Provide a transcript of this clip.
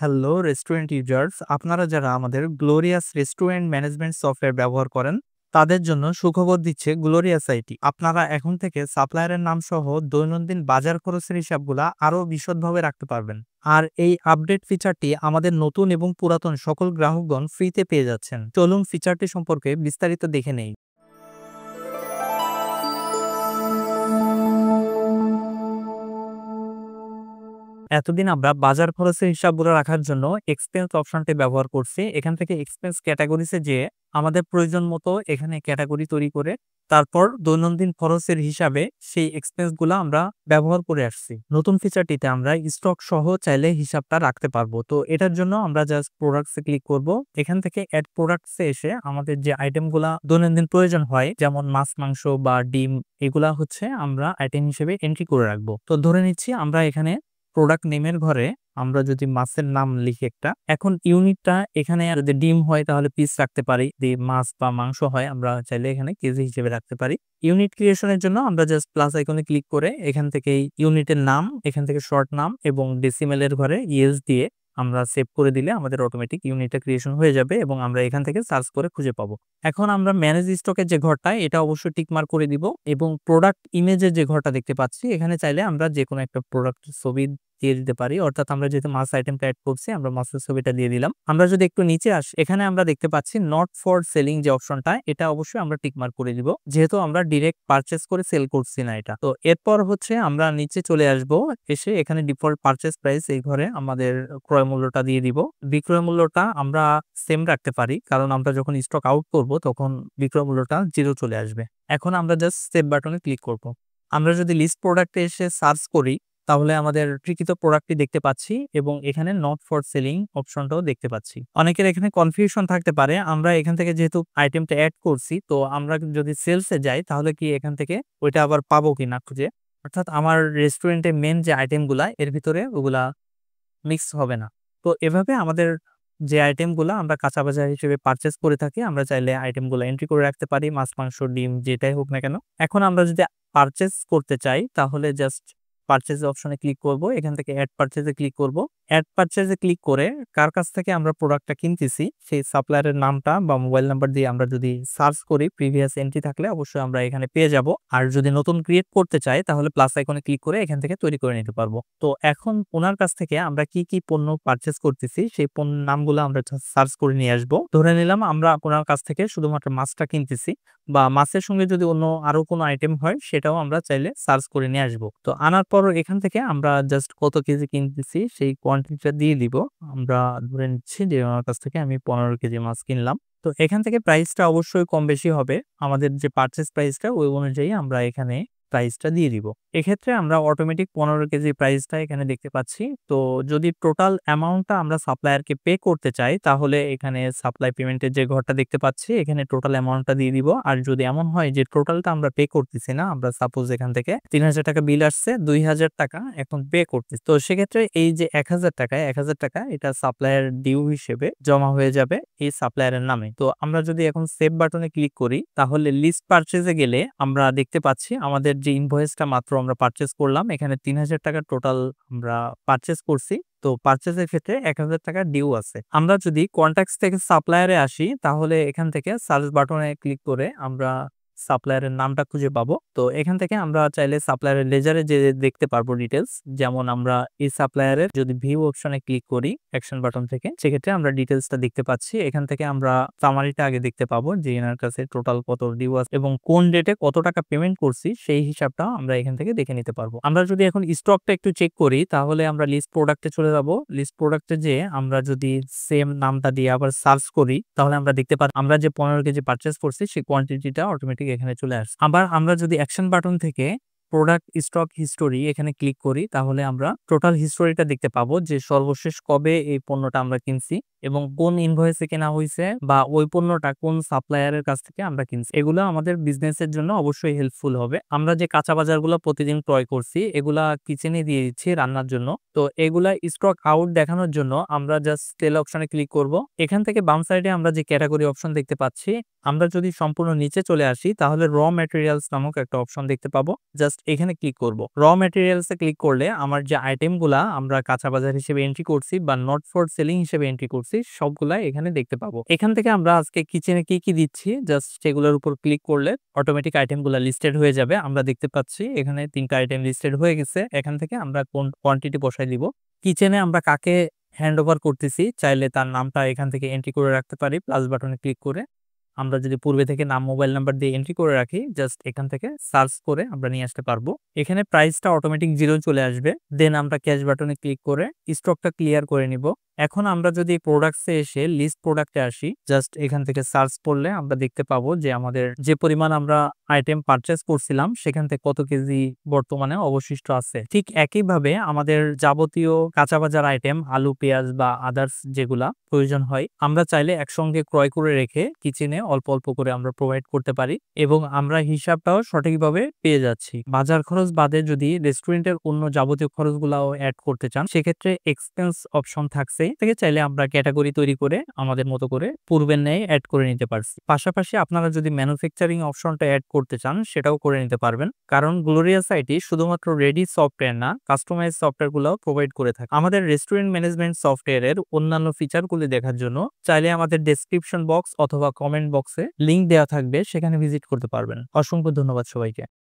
Hello restaurant users, আপনারা যারা আমাদের গ্লোরিয়াস রেস্টুরেন্ট ম্যানেজমেন্ট সফটওয়্যার ব্যবহার করেন তাদের জন্য সুখবর দিচ্ছে গ্লোরিয়াস আইটি। আপনারা এখন থেকে সাপ্লায়ারের নাম সহ দৈনন্দিন বাজার খরচের হিসাবগুলা আরো বিশদভাবে রাখতে পারবেন। আর এই আপডেট ফিচারটি আমাদের নতুন এবং পুরাতন সকল গ্রাহকগণ ফ্রিতে পেয়ে যাচ্ছেন। চলুন ফিচারটি সম্পর্কে বিস্তারিত দেখে নেই। এতদিন আমরা বাজার খরচের হিসাবগুলো রাখার জন্য এক্সপেন্স অপশনটি ব্যবহার করছি। এখান থেকে এক্সপেন্স ক্যাটাগরিতে যেয়ে আমাদের প্রয়োজন মতো এখানে ক্যাটাগরি তৈরি করে তারপর দৈনন্দিন খরচের হিসাবে সেই এক্সপেন্স গুলা আমরা ব্যবহার করে আসছি। নতুন ফিচারটিতে আমরা স্টক সহ চাইলে হিসাবটা রাখতে পারবো। তো এটার জন্য আমরা জাস্ট প্রোডাক্টসে ক্লিক করব। এখান থেকে অ্যাড প্রোডাক্টসে এসে আমাদের যে আইটেমগুলা দৈনন্দিন প্রয়োজন হয় যেমন মাছ, মাংস বা ডিম, এগুলা হচ্ছে আমরা আইটেম হিসেবে এন্ট্রি করে রাখবো। তো ধরে নিচ্ছি আমরা এখানে প্রোডাক্ট নেমের ঘরে আমরা যদি মাছের নাম লিখি একটা, এখন ইউনিটটা এখানে যদি ডিম হয় তাহলে পিস রাখতে পারি, যদি মাছ বা মাংস হয় আমরা চাইলে এখানে কেজি হিসেবে রাখতে পারি। ইউনিট ক্রিয়েশনের জন্য আমরা জাস্ট প্লাস আইকনে ক্লিক করে এখান থেকে ইউনিটের নাম, এখান থেকে শর্ট নাম এবং ডেসিমেলের ঘরে ইএস দিয়ে আমরা সেভ করে দিলে আমাদের অটোমেটিক ইউনিটটা ক্রিয়েশন হয়ে যাবে এবং আমরা এখান থেকে সার্চ করে খুঁজে পাবো। এখন আমরা ম্যানেজ স্টকের যে ঘরটা, এটা অবশ্যই টিকমার্ক করে দিব এবং প্রোডাক্ট ইমেজের যে ঘরটা দেখতে পাচ্ছি এখানে চাইলে আমরা যে কোনো একটা প্রোডাক্ট ছবি দিয়ে দিতে পারি। অর্থাৎ আমরা যেহেতু মাছ আইটেমটা অ্যাড করছি আমরা মাছের ছবিটা দিয়ে দিলাম। আমরা যদি একটু নিচে আসি এখানে আমরা দেখতে পাচ্ছি নট ফর সেলিং যে অপশনটা, এটা অবশ্যই আমরা টিকমার্ক করে দিব যেহেতু আমরা ডিরেক্ট পারচেস করে সেল করছি না এটা। তো এরপর হচ্ছে আমরা নিচে চলে আসব, এসে এখানে ডিফল্ট পারচেস প্রাইস এই ঘরে আমাদের ক্রয় মূল্যটা দিয়ে দিব। বিক্রয় মূল্যটা আমরা সেম রাখতে পারি কারণ আমরা যখন স্টক আউট করব তখন বিক্রয় মূল্যটা 0 চলে আসবে। এখন আমরা জাস্ট সেভ বাটনে ক্লিক করব। আমরা যদি লিস্ট প্রোডাক্টে এসে সার্চ করি তাহলে আমাদের তৃতীয় প্রোডাক্টটি দেখতে পাচ্ছি এবং এখানে নট ফর সেলিং অপশনটাও দেখতে পাচ্ছি। অনেকের এখানে কনফিউশন থাকতে পারে, আমরা এখান থেকে যেহেতু আইটেমটা অ্যাড করছি তো আমরা যদি সেলসে যাই তাহলে কি এখান থেকে ওইটা আবার পাবো কিনা খুঁজে, অর্থাৎ আমার রেস্টুরেন্টের মেন যে আইটেমগুলা এর ভিতরে ওগুলা মিক্স হবে না। তো এভাবে আমাদের যে আইটেমগুলা আমরা কাঁচা বাজার হিসেবে পারচেস করে থাকি আমরা চাইলে আইটেমগুলো এন্ট্রি করে রাখতে পারি, মাছ, মাংস, ডিম যেটাই হোক না কেন। এখন আমরা যদি পারচেস করতে চাই তাহলে জাস্ট পারচেজ অপশনে ক্লিক করব, এখান থেকে অ্যাড পারচেজে ক্লিক করব। অ্যাড পারচেজে ক্লিক করে কার কাছ থেকে আমরা প্রোডাক্টটা কিনতেছি সেই সাপ্লায়ারের নামটা বা মোবাইল নাম্বার দিয়ে আমরা যদি সার্চ করি প্রিভিয়াস এন্ট্রি থাকলে অবশ্যই আমরা এখানে পেয়ে যাব। আর যদি নতুন ক্রিয়েট করতে চাই তাহলে প্লাস আইকনে ক্লিক করে এখান থেকে তৈরি করে নিতে পারবো। তো এখন ওনার কাছ থেকে আমরা কি কি পণ্য পারচেস করতেছি সেই পণ্যের নামগুলো আমরা সার্চ করে নিয়ে আসবো। ধরে নিলাম আমরা ওনার কাছ থেকে শুধুমাত্র মাছটা কিনতেছি বা মাছের সঙ্গে যদি অন্য আরো কোনো আইটেম হয় সেটাও আমরা চাইলে সার্চ করে নিয়ে আসবো। তো আনার পর এখান থেকে আমরা জাস্ট কত কেজি কিনতেছি সেই কোয়ান্টিটিটা দিয়ে দিব। আমরা ধরে নিচ্ছি যে ওনার কাছ থেকে আমি 15 কেজি মাছ কিনলাম। তো এখান থেকে প্রাইসটা অবশ্যই কম বেশি হবে, আমাদের যে পারচেস প্রাইসটা ওই অনুযায়ী আমরা এখানে প্রাইসটা দিয়ে দিব। এক্ষেত্রে আমরা অটোমেটিক 15 কেজি প্রাইসটা এখানে দেখতে পাচ্ছি। তো যদি টোটাল অ্যামাউন্টটা আমরা সাপ্লায়ারকে পে করতে চাই তাহলে এখানে সাপ্লাই পেমেন্টের যে ঘরটা দেখতে পাচ্ছি এখানে টোটাল অ্যামাউন্টটা দিয়ে দিব। আর যদি এমন হয় যে টোটালটা আমরা পে করতেছি না, আমরা সাপোজ এখান থেকে 3000 টাকা বিল আসছে, 2000 টাকা এখন পে করতেছি, তো সেক্ষেত্রে এই যে 1000 টাকা এটা সাপ্লায়ার ডিউ হিসেবে জমা হয়ে যাবে এই সাপ্লায়ারের নামে। তো আমরা যদি এখন সেভ বাটনে ক্লিক করি তাহলে লিস্ট পারচেজে গেলে আমরা দেখতে পাচ্ছি আমাদের যে ইনভয়েসটা মাত্র আমরা পারচেজ করলাম এখানে 3000 টাকা টোটাল আমরা পারচেজ করছি। তো পারচেজের ক্ষেত্রে 1000 টাকা ডিউ আছে। আমরা যদি কন্ট্যাক্টস থেকে সাপ্লায়ারে আসি তাহলে এখান থেকে সার্চ বাটনে ক্লিক করে আমরা সাপ্লায়ারের নামটা খুঁজে পাবো। তো এখান থেকে আমরা চাইলে সাপ্লায়ারের লেজারে যে দেখতে পারবো ডিটেলস, যেমন আমরা এই সাপ্লায়ারের যদি ভিউ অপশনে ক্লিক করি অ্যাকশন বাটন থেকে সেক্ষেত্রে আমরা ডিটেলসটা দেখতে পাচ্ছি। এখান থেকে আমরা সামারিটা আগে দেখতে পাবো যে এনার কাছে টোটাল কত ডিউ আছে এবং কোন ডেটে কত টাকা পেমেন্ট করছি সেই হিসাবটা আমরা এখান থেকে দেখে নিতে পারবো। আমরা যদি এখন স্টকটা একটু চেক করি তাহলে আমরা লিস্ট প্রোডাক্টে চলে যাব। লিস্ট প্রোডাক্টে যে আমরা যদি সেম নামটা দিয়ে আবার সার্চ করি তাহলে আমরা দেখতে পারি আমরা যে 15 কেজি পারচেস করছি সেই কোয়ান্টিটিটা অটোমেটিক এখানে চলে আসছে। আবার আমরা যদি অ্যাকশন বাটন থেকে প্রোডাক্ট স্টক হিস্টোরি এখানে ক্লিক করি তাহলে আমরা টোটাল হিস্টোরিটা দেখতে পাবো যে সর্বশেষ কবে এই পণ্যটা আমরা কিনছি এবং কোন ইনভয়েসে কেনা হইছে বা ওই পণ্যটা কোন সাপ্লায়ারের কাছ থেকে আমরা কিনছি। এগুলা আমাদের বিজনেসের জন্য অবশ্যই হেল্পফুল হবে। আমরা যে কাঁচা বাজারগুলো প্রতিদিন ক্রয় করছি এগুলা কিচেনে দিয়ে দিচ্ছি রান্নার জন্য। তো এগুলা স্টক আউট দেখানোর জন্য আমরা জাস্ট সেল অপশনে ক্লিক করব। এখান থেকে বাম সাইডে আমরা যে ক্যাটাগরি অপশন দেখতে পাচ্ছি, আমরা যদি সম্পূর্ণ নিচে চলে আসি তাহলে র ম্যাটেরিয়ালস নামক একটা অপশন দেখতে পাবো। জাস্ট এখানে ক্লিক করব। র ম্যাটেরিয়ালস এ ক্লিক করলে আমার যে আইটেমগুলা আমরা কাঁচা বাজার হিসেবে এন্ট্রি করছি বা নট ফর সেলিং হিসেবে এন্ট্রি করছি সবগুলা এখানে দেখতে পাবো। এখান থেকে আমরা আজকে কিচেনে কি কি দিচ্ছি জাস্ট সেগুলোর উপর ক্লিক করলে অটোমেটিক আইটেমগুলা লিস্টেড হয়ে যাবে। আমরা দেখতে পাচ্ছি এখানে 3টা আইটেম লিস্টেড হয়ে গেছে। এখান থেকে আমরা কোন কোয়ান্টিটি বসাই দিব। কিচেনে আমরা কাকে হ্যান্ড ওভার করতেছি চাইলে তার নামটা এখান থেকে এন্ট্রি করে রাখতে পারি প্লাস বাটনে ক্লিক করে। আমরা যদি পূর্বে থেকে নাম মোবাইল নাম্বার দিয়ে এন্ট্রি করে রাখি জাস্ট এখান থেকে সার্চ করে আমরা নিয়ে আসতে পারবো। এখানে প্রাইসটা অটোমেটিক 0 চলে আসবে। দেন আমরা ক্যাশ বাটনে ক্লিক করে স্টকটা ক্লিয়ার করে নিব। এখন আমরা যদি প্রোডাক্টসে এসে লিস্ট প্রোডাক্টে আসি জাস্ট এখান থেকে সার্চ করলে আমরা দেখতে পাবো যে আমাদের যে পরিমাণ আমরা আইটেম পারচেজ করছিলাম সেখান থেকে কত কেজি বর্তমানে অবশিষ্ট আছে। ঠিক একইভাবে আমাদের যাবতীয় কাঁচা বাজার আইটেম আলু পেঁয়াজ বা আদার্স যেগুলা প্রয়োজন হয় আমরা চাইলে একসঙ্গে ক্রয় করে রেখে কিচেনে অল্প অল্প করে আমরা প্রোভাইড করতে পারি এবং আমরা হিসাবটাও সঠিকভাবে পেয়ে যাচ্ছি। বাজার খরচ বাদে যদি রেস্টুরেন্টের অন্য যাবতীয় খরচগুলাও অ্যাড করতে চান সেক্ষেত্রে এক্সপেন্স অপশন থাকছে থেকে চাইলে আমরা ক্যাটাগরি তৈরি করে আমাদের মতো করে পূর্বের ন্যায় অ্যাড করে নিতে পারছি। পাশাপাশি আপনারা যদি ম্যানুফ্যাকচারিং অপশনটা অ্যাড করতে চান সেটাও করে নিতে পারবেন, কারণ গ্লোরিয়াস আইটি শুধুমাত্র রেডি সফটওয়্যার না কাস্টমাইজ সফটওয়্যার গুলো প্রোভাইড করে থাকে। আমাদের রেস্টুরেন্ট ম্যানেজমেন্ট সফটওয়্যারের অন্যান্য ফিচারগুলি দেখার জন্য চাইলে আমাদের ডেসক্রিপশন বক্স অথবা কমেন্ট বক্সে লিংক দেওয়া থাকবে, সেখানে ভিজিট করতে পারবেন। অসংখ্য ধন্যবাদ সবাইকে।